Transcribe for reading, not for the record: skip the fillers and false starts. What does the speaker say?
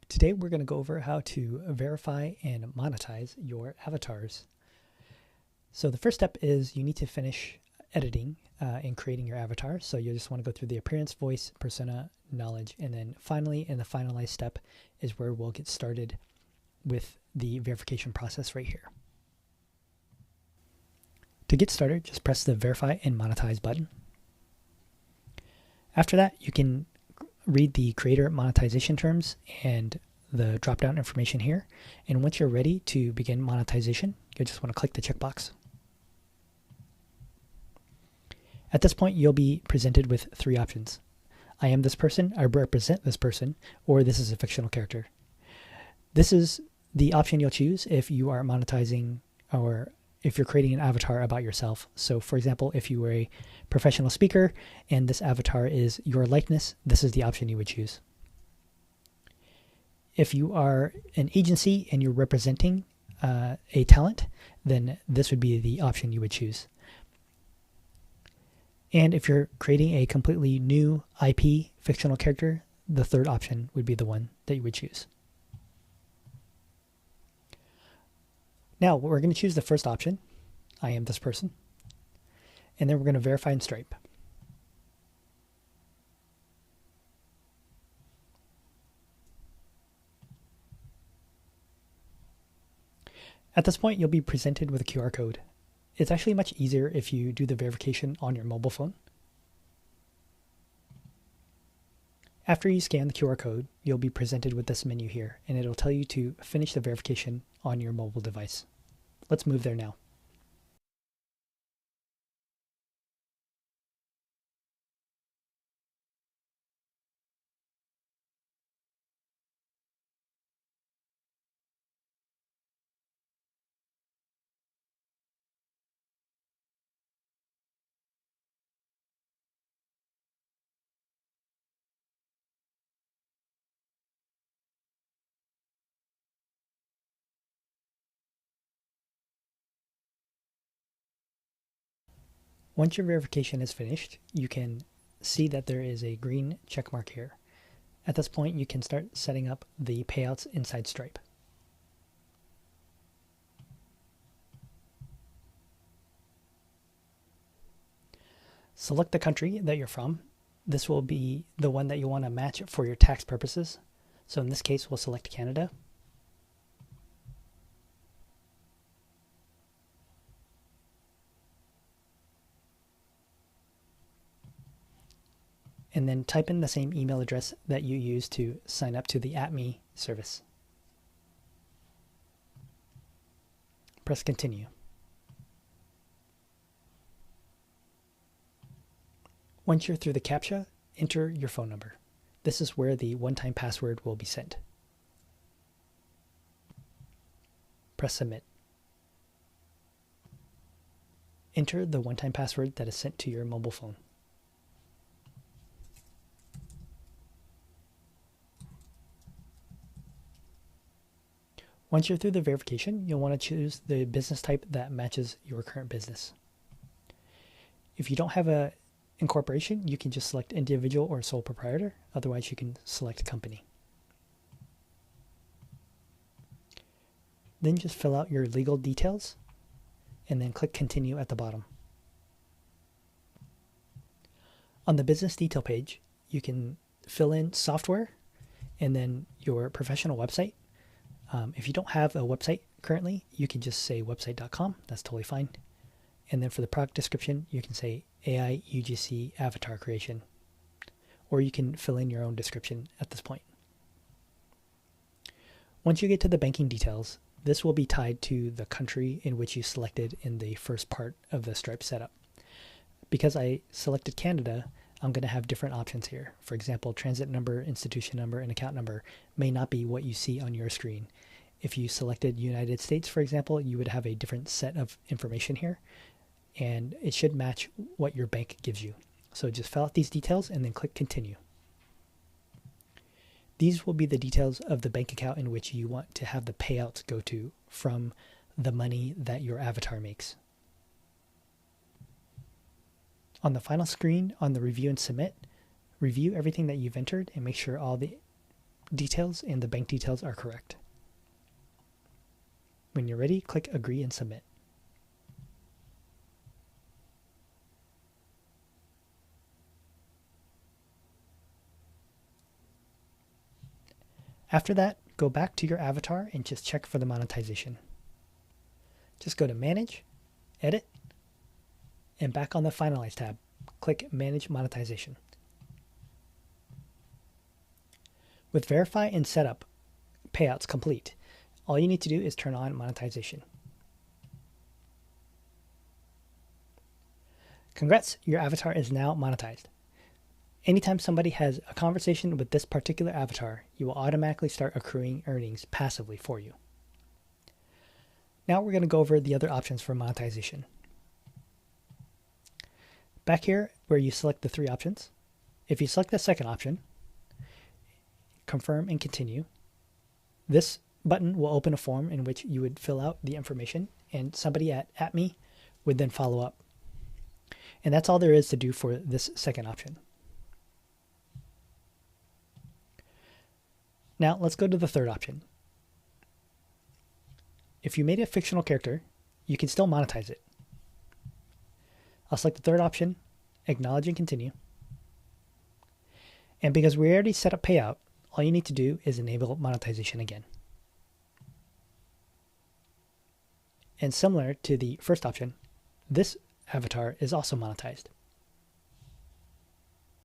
Today we're going to go over how to verify and monetize your avatars. So the first step is you need to finish editing and creating your avatar. So you just want to go through the appearance, voice, persona, knowledge, and then finally in the finalize step is where we'll get started with the verification process right here. To get started, just press the verify and monetize button. After that, you can read the creator monetization terms and the drop-down information here. And once you're ready to begin monetization, you just want to click the checkbox. At this point, you'll be presented with three options. I am this person, I represent this person, or this is a fictional character. This is the option you'll choose if you are monetizing or if you're creating an avatar about yourself. So for example, if you were a professional speaker and this avatar is your likeness, this is the option you would choose. If you are an agency and you're representing a talent, then this would be the option you would choose. And if you're creating a completely new IP fictional character, the third option would be the one that you would choose. Now we're going to choose the first option, I am this person, and then we're going to verify in Stripe. At this point, you'll be presented with a QR code. It's actually much easier if you do the verification on your mobile phone. After you scan the QR code, you'll be presented with this menu here, and it'll tell you to finish the verification on your mobile device. Let's move there now. Once your verification is finished, you can see that there is a green check mark here. At this point, you can start setting up the payouts inside Stripe. Select the country that you're from. This will be the one that you want to match for your tax purposes. So in this case, we'll select Canada. And then type in the same email address that you used to sign up to the @me service. Press continue. Once you're through the CAPTCHA, enter your phone number. This is where the one-time password will be sent. Press submit. Enter the one-time password that is sent to your mobile phone. Once you're through the verification, you'll want to choose the business type that matches your current business. If you don't have a incorporation, you can just select individual or sole proprietor. Otherwise, you can select company. Then just fill out your legal details and then click continue at the bottom. On the business detail page, you can fill in software and then your professional website. If you don't have a website currently, you can just say website.com. That's totally fine. And then for the product description, you can say AI UGC avatar creation, or you can fill in your own description at this point. Once you get to the banking details, this will be tied to the country in which you selected in the first part of the Stripe setup. Because I selected Canada, I'm going to have different options here. For example, transit number, institution number, and account number may not be what you see on your screen. If you selected United States, for example, you would have a different set of information here, and it should match what your bank gives you. So just fill out these details and then click continue. These will be the details of the bank account in which you want to have the payouts go to from the money that your avatar makes. On the final screen, on the review and submit, review everything that you've entered and make sure all the details and the bank details are correct. When you're ready, click Agree and Submit. After that, go back to your avatar and just check for the monetization. Just go to Manage, Edit, and back on the Finalize tab, click Manage Monetization. With Verify and Setup payouts complete, all you need to do is turn on monetization. Congrats, your avatar is now monetized. Anytime somebody has a conversation with this particular avatar, you will automatically start accruing earnings passively for you. Now we're going to go over the other options for monetization. Back here where you select the 3 options, if you select the second option, confirm and continue, this button will open a form in which you would fill out the information and somebody at me would then follow up. And that's all there is to do for this second option. Now let's go to the third option. If you made a fictional character, you can still monetize it. I'll select the third option, acknowledge and continue. And because we already set up payout, all you need to do is enable monetization again. And similar to the first option, this avatar is also monetized.